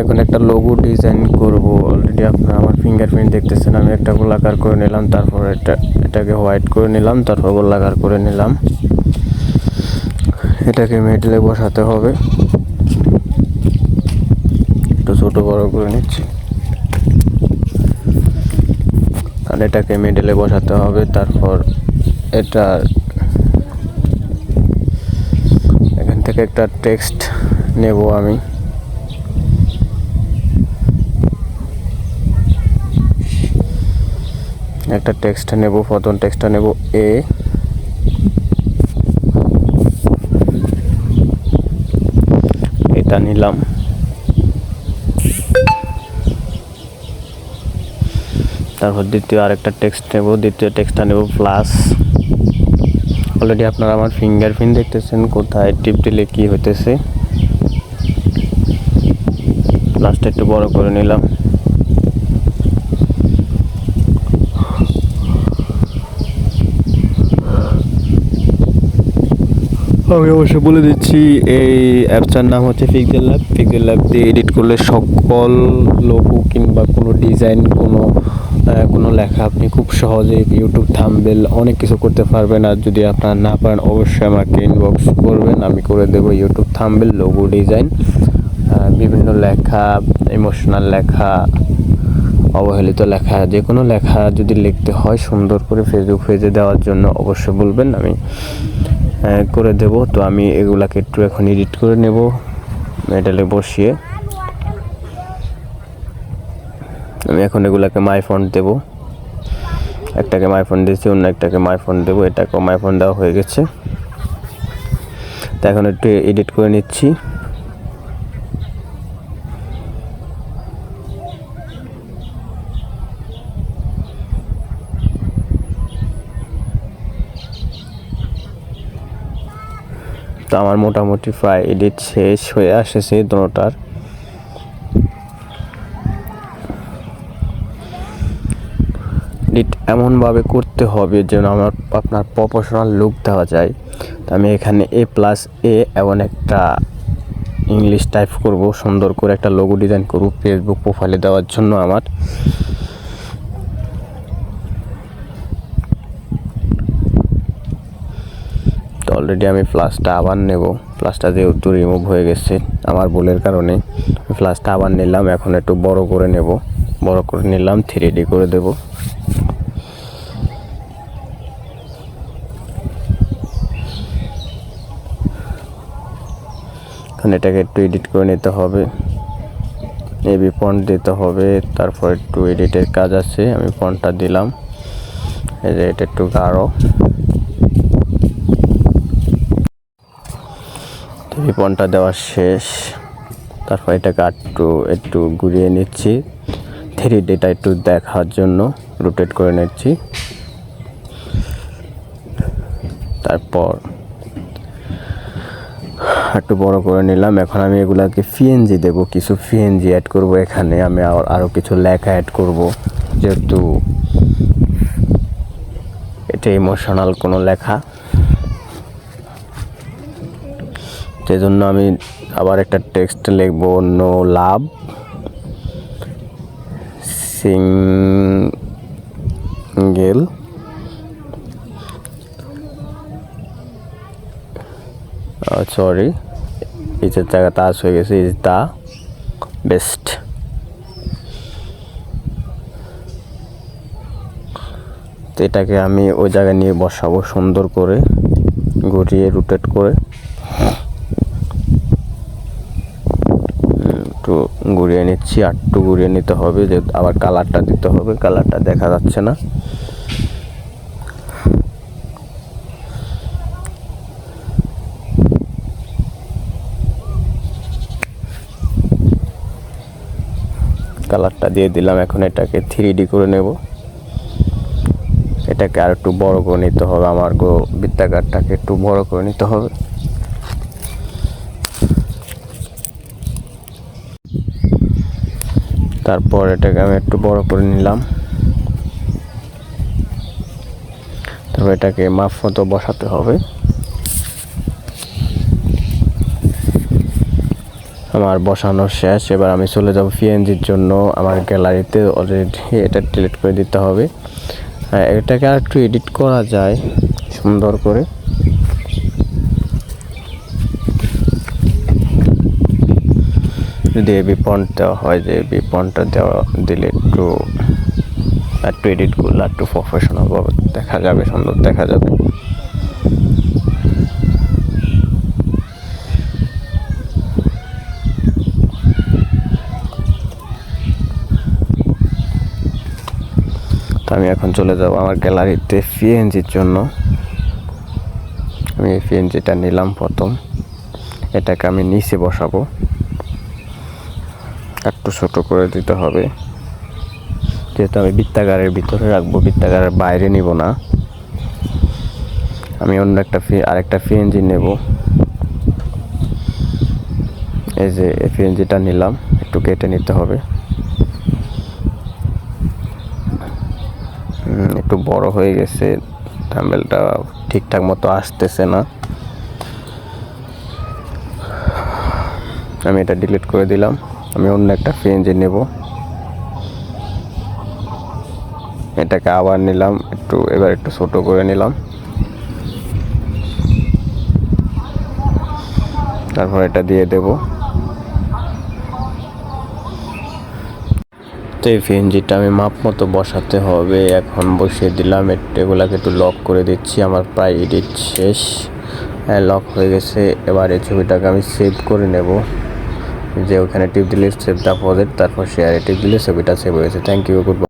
এখন একটা logo design করব। অলরেডি আপনারা আমার ফিঙ্গারপ্রিন্ট দেখতেছেন। আমি একটা গোলাকার করে নিলাম, তারপর এটাকে হোয়াইট করে নিলাম, তারপর গোলাকার করে নিলাম। এটাকে মিডলে বসাতে হবে। একটু ছোট বড় করে নিচ্ছি, আর এটাকে মিডলে বসাতে হবে। তারপর এটা এখান থেকে একটা টেক্সট নেব আমি। একটা টেক্সট নেব, প্রথম টেক্সটটা নেব এ। এটা নিলাম। তারপর দ্বিতীয় আরেকটা টেক্সট নেব, দ্বিতীয় টেক্সটটা নেব প্লাস। অলরেডি আপনারা আমার ফিঙ্গারপ্রিন্ট দেখতেছেন, কোথায় টিপ দিলে কি হইতেছে। প্লাসটা একটু বড় করে নিলাম। আমি অবশ্যই বলে দিচ্ছি, এই অ্যাপসটার নাম হচ্ছে পিক্সেল ল্যাব। পিক্সেল ল্যাব দিয়ে এডিট করলে সকল লোগো কিংবা কোনো ডিজাইন, কোনো লেখা আপনি খুব সহজে ইউটিউব থাম্বনেল অনেক কিছু করতে পারবেন। আর যদি আপনারা না পারেন অবশ্যই আমাকে ইনবক্স করবেন, আমি করে দেবো ইউটিউব থাম্বনেল, লোগো ডিজাইন, বিভিন্ন লেখা, ইমোশনাল লেখা, অবহেলিত লেখা, যে কোনো লেখা যদি লিখতে হয় সুন্দর করে ফেসবুক পেজে দেওয়ার জন্য অবশ্যই বলবেন, আমি করে দেব। তো আমি এগুলাকে একটু এখন এডিট করে নেব মেডেলে বসিয়ে। আমি এখন এগুলাকে মাই ফন্ট দেব। একটাকে মাই ফন্ট দিয়েছি, অন্য একটাকে মাই ফন্ট দেবো। এটাকেও মাই ফন্ট দেওয়া হয়ে গেছে। তো এখন একটু এডিট করে নিচ্ছি। তো আমার মোটামুটি প্রায় এডিট শেষ হয়ে আসেছে দুটোটার। এডিট এমনভাবে করতে হবে যেন আপনার প্রফেশনাল লুক দেওয়া যায়। তো আমি এখানে A+A এমন একটা ইংলিশ টাইপ করব, সুন্দর করে একটা লোগো ডিজাইন করব ফেসবুক প্রোফাইলে দেওয়ার জন্য আমার। তো অলরেডি আমি প্লাসটা আবার নেব। প্লাসটা যেহেতু রিমুভ হয়ে গেছে আমার ভুলের কারণে, প্লাসটা আবার নিলাম। এখন একটু বড় করে নেব, বড় করে নিলাম, 3D করে দেব। এখন এটাকে একটু এডিট করে নিতে হবে, এবি ফন্ট দিতে হবে। তারপর একটু এডিটের কাজ আছে, আমি ফন্টটা দিলাম। এই যে এটা একটু গাঢ়। ফন্টটা দেওয়া শেষ। তারপর এটাকে একটু ঘুরিয়ে নিচ্ছি, 3Dটা একটু দেখার জন্য রোটেট করে নিচ্ছি। তারপর একটু বড় করে নিলাম। এখন আমি এগুলাকে পিএনজি দেব, কিছু পিএনজি অ্যাড করব এখানে। আমি আরও কিছু লেখা অ্যাড করব, যেহেতু এটা ইমোশনাল কোনো লেখা, সেজন্য আমি আবার একটা টেক্সট লিখব, নো লাভ সিঙ্গেল সরি, ইজের জায়গা তাস হয়ে গেছে, ইজ দ্য বেস্ট। তো এটাকে আমি ওই জায়গায় নিয়ে বসাবো সুন্দর করে ঘুরিয়ে রোটেট করে। একটু ঘুরিয়ে নিচ্ছি, আর একটু ঘুরিয়ে নিতে হবে, যে আবার কালারটা দিতে হবে, কালারটা দেখা যাচ্ছে না। কালারটা দিয়ে দিলাম। এখন এটাকে 3D করে নেব। এটাকে আর একটু বড় করে নিতে হবে, আমার বৃত্তাকারটাকে একটু বড় করে নিতে হবে। তারপর এটাকে আমি একটু বড় করে নিলাম। তারপর এটাকে মাপ মতো বসাতে হবে। আমার বসানো শেষ। এবার আমি চলে যাব পিএনজির জন্য। আমার গ্যালারিতে অলরেডি এটা ডিলিট করে দিতে হবে। এটাকে আর একটু এডিট করা যায় সুন্দর করে। যদি এবি ফন্ট দেওয়া হয়, যে এবি ফন্টটা দিলে একটু এডিট করলে একটু প্রফেশনাল ভাবে দেখা যাবে, সুন্দর দেখা যাবে। তো আমি এখন চলে যাব আমার গ্যালারিতে পিএনজির জন্য। আমি পিএনজিটা নিলাম প্রথম। এটাকে আমি নিচে বসাবো, একটু ছোট করে দিতে হবে, যেহেতু আমি বৃত্তাকারের ভিতরে রাখবো, বৃত্তাকারের বাইরে নিব না। আমি অন্য আরেকটা পিএনজি নেব। এই যে পিএনজিটা নিলাম, একটু কেটে নিতে হবে, একটু বড় হয়ে গেছে, থাম্বনেলটা ঠিকঠাক মতো আসতেছে না। আমি এটা ডিলিট করে দিলাম। আমি অন্য একটা পিএনজি নেব, এটাকে আবার নিলাম, এবার একটু ছোট করে নিলাম। তারপর এটা দিয়ে দেব। তো এই পিএনজিটা আমি মাপ মতো বসাতে হবে। এখন বসিয়ে দিলাম, এগুলাকে একটু লক করে দিচ্ছি। আমার প্রায় এডিট শেষ, লক হয়ে গেছে। এবার এই ছবিটাকে আমি সেভ করে নেব। যে ওখানে টিপ দিলে সেভ দ্য প্রজেক্ট, তারপর শেয়ারে টিপ দিলে ছবিটা সেভ হয়েছে। Thank you, good bye.